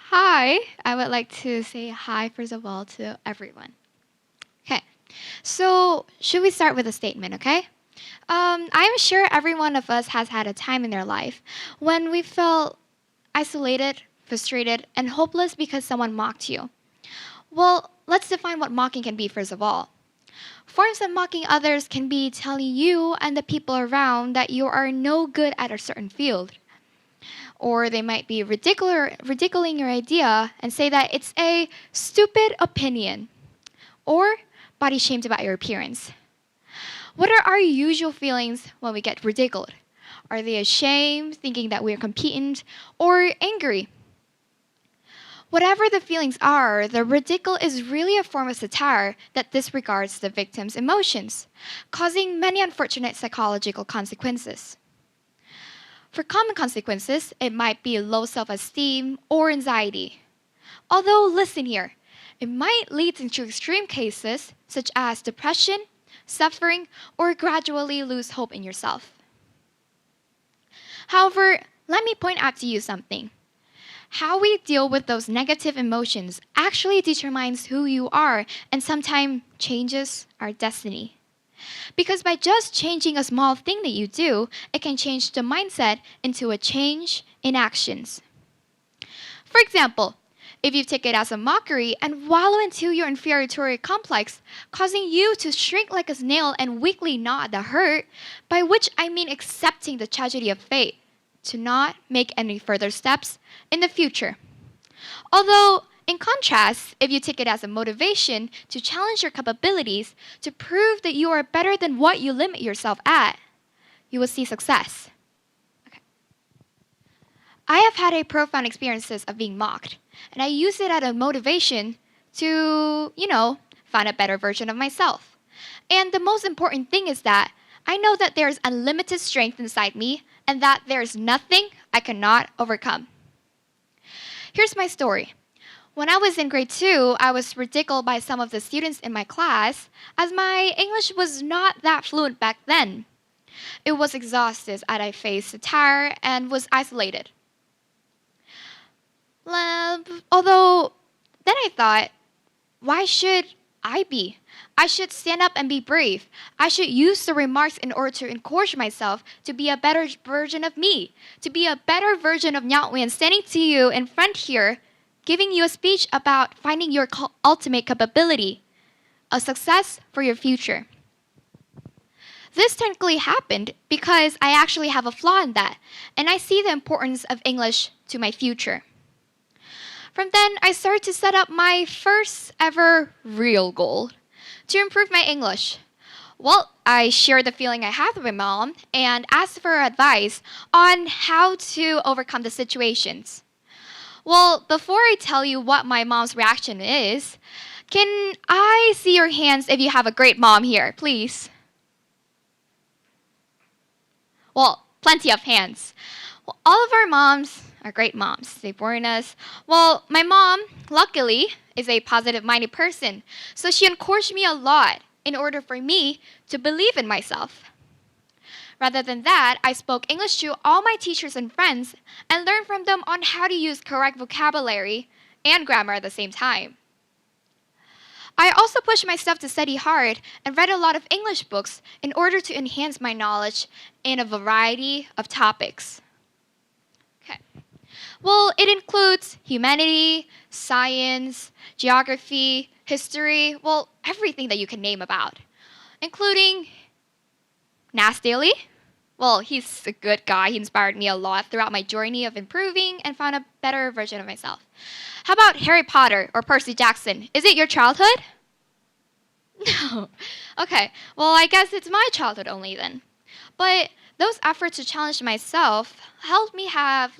Hi, I would like to say hi first of all to everyone. Okay, so should we start with a statement, okay? I'm sure every one of us has had a time in their life when we felt isolated, frustrated, and hopeless because someone mocked you. Well, let's define what mocking can be first of all. Forms of mocking others can be telling you and the people around that you are no good at a certain field. Or they might be ridiculing your idea and say that it's a stupid opinion. Or body shamed about your appearance. What are our usual feelings when we get ridiculed? Are they ashamed, thinking that we're competent, or angry? Whatever the feelings are, the ridicule is really a form of satire that disregards the victim's emotions, causing many unfortunate psychological consequences. For common consequences, it might be low self esteem or anxiety. Although, listen here, it might lead into extreme cases such as depression, suffering, or gradually lose hope in yourself. However, let me point out to you something. How we deal with those negative emotions actually determines who you are and sometimes changes our destiny. Because by just changing a small thing that you do, it can change the mindset into a change in actions. For example, if you take it as a mockery and wallow into your inferiority complex, causing you to shrink like a snail and weakly gnaw at the hurt, by which I mean accepting the tragedy of fate, to not make any further steps in the future. Although, in contrast, if you take it as a motivation to challenge your capabilities, to prove that you are better than what you limit yourself at, you will see success. I have had a profound experiences of being mocked, and I use it as a motivation to, find a better version of myself. And the most important thing is that I know that there's unlimited strength inside me and that there's nothing I cannot overcome. Here's my story. When I was in grade 2, I was ridiculed by some of the students in my class as my English was not that fluent back then. It was exhausted as I faced satire and was isolated. Although, then I thought, why should I be? I should stand up and be brave. I should use the remarks in order to encourage myself to be a better version of me, to be a better version of Nha Uyen standing to you in front here, giving you a speech about finding your ultimate capability, a success for your future. This technically happened because I actually have a flaw in that, and I see the importance of English to my future. From then, I started to set up my first ever real goal to improve my English. Well, I shared the feeling I had with my mom and asked for her advice on how to overcome the situations. Well, before I tell you what my mom's reaction is, can I see your hands if you have a great mom here, please? Well, plenty of hands. Well, all of our moms are great moms. They born us. Well, my mom, luckily, is a positive-minded person, so she encouraged me a lot in order for me to believe in myself. Rather than that, I spoke English to all my teachers and friends and learned from them on how to use correct vocabulary and grammar at the same time. I also pushed myself to study hard and read a lot of English books in order to enhance my knowledge in a variety of topics. Okay. Well, it includes humanity, science, geography, history, well, everything that you can name about, including Nas Daily. Well, he's a good guy. He inspired me a lot throughout my journey of improving and found a better version of myself. How about Harry Potter or Percy Jackson? Is it your childhood? No. Okay, well, I guess it's my childhood only then. But those efforts to challenge myself helped me have,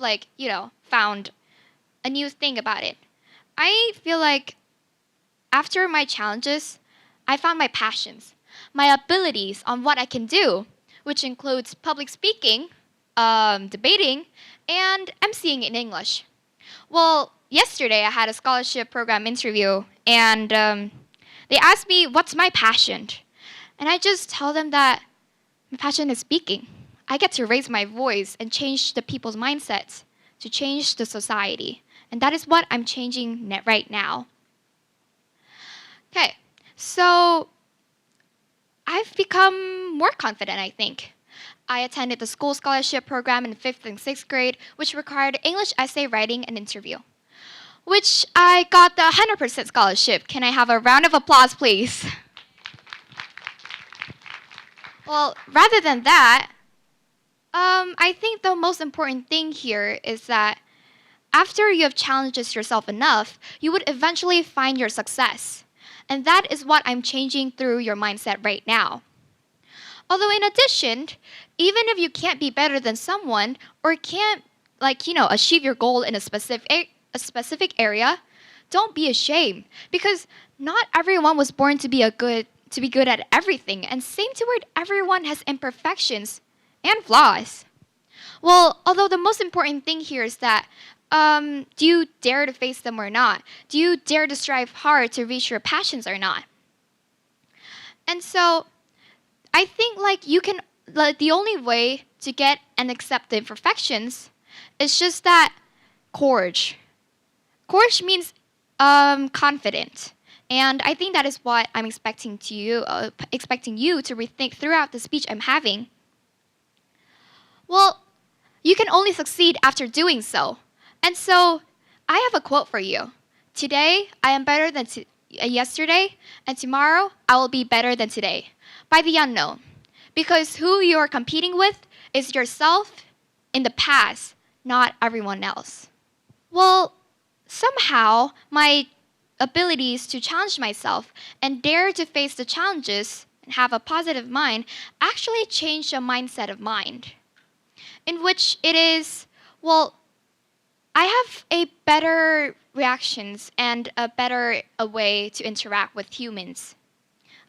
found a new thing about it. I feel like after my challenges, I found my passions, my abilities on what I can do, which includes public speaking, debating, and emceeing in English. Well, yesterday I had a scholarship program interview, and they asked me what's my passion. And I just tell them that my passion is speaking. I get to raise my voice and change the people's mindsets, to change the society. And that is what I'm changing right now. Okay, so I've become more confident, I think. I attended the school scholarship program in 5th and 6th grade, which required English essay writing and interview, which I got the 100% scholarship. Can I have a round of applause, please? Well, rather than that, I think the most important thing here is that after you have challenged yourself enough, you would eventually find your success. And that is what I'm changing through your mindset right now. Although in addition, even if you can't be better than someone or can't achieve your goal in a specific area, don't be ashamed because not everyone was born to be good at everything, and same to word, everyone has imperfections and flaws. Well, although the most important thing here is that do you dare to face them or not? Do you dare to strive hard to reach your passions or not? And so I think the only way to get and accept the imperfections is just that courage. Courage means confident. And I think that is what I'm expecting you to rethink throughout the speech I'm having. Well, you can only succeed after doing so. And so I have a quote for you. Today, I am better than yesterday, and tomorrow, I will be better than today. By the unknown. Because who you are competing with is yourself in the past, not everyone else. Well, somehow, my abilities to challenge myself and dare to face the challenges and have a positive mind actually changed a mindset of mind. In which it is, well, I have a better reactions and a better way to interact with humans.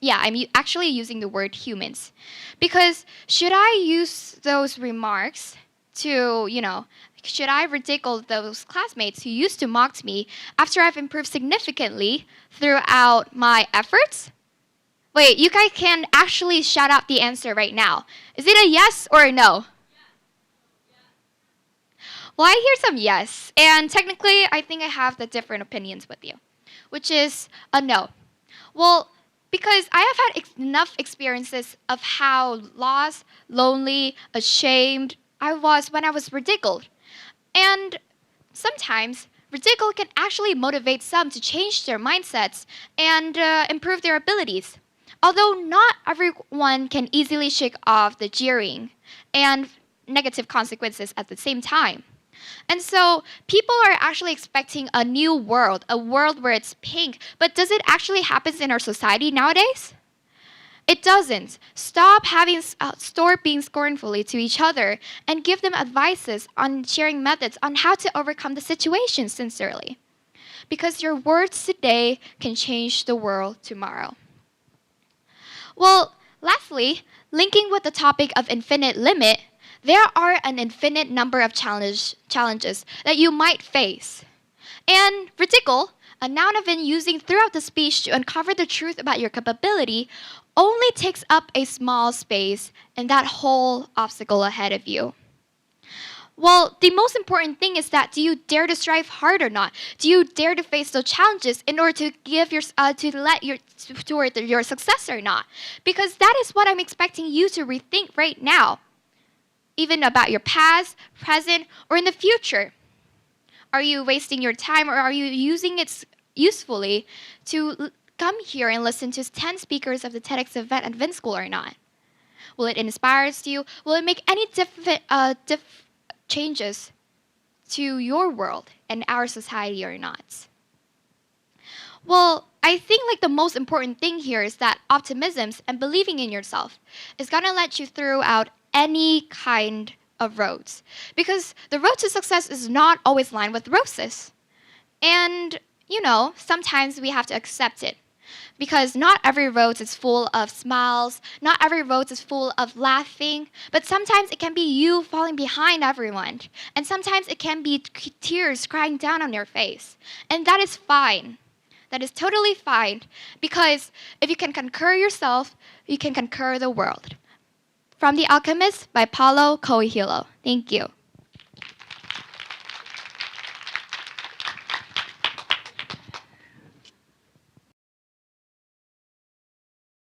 Yeah, I'm actually using the word humans. Because should I use those remarks to, should I ridicule those classmates who used to mock me after I've improved significantly throughout my efforts? Wait, you guys can actually shout out the answer right now. Is it a yes or a no? Well, I hear some yes, and technically, I think I have the different opinions with you, which is a no. Well, because I have had enough experiences of how lost, lonely, ashamed I was when I was ridiculed. And sometimes, ridicule can actually motivate some to change their mindsets and improve their abilities. Although not everyone can easily shake off the jeering and negative consequences at the same time. And so people are actually expecting a new world, a world where it's pink. But does it actually happen in our society nowadays? It doesn't. Stop being scornfully to each other and give them advices on sharing methods on how to overcome the situation sincerely. Because your words today can change the world tomorrow. Well, lastly, linking with the topic of infinite limit, there are an infinite number of challenges that you might face. And ridicule, a noun I've been using throughout the speech to uncover the truth about your capability, only takes up a small space in that whole obstacle ahead of you. Well, the most important thing is that do you dare to strive hard or not? Do you dare to face those challenges in order to toward your success or not? Because that is what I'm expecting you to rethink right now. Even about your past, present, or in the future. Are you wasting your time or are you using it usefully to come here and listen to 10 speakers of the TEDx event at Vin School or not? Will it inspire you? Will it make any changes to your world and our society or not? Well, I think the most important thing here is that optimism and believing in yourself is going to let you throughout any kind of roads. Because the road to success is not always lined with roses. And, sometimes we have to accept it. Because not every road is full of smiles, not every road is full of laughing, but sometimes it can be you falling behind everyone. And sometimes it can be tears crying down on your face. And that is fine. That is totally fine. Because if you can conquer yourself, you can conquer the world. From The Alchemist by Paulo Coelho. Thank you.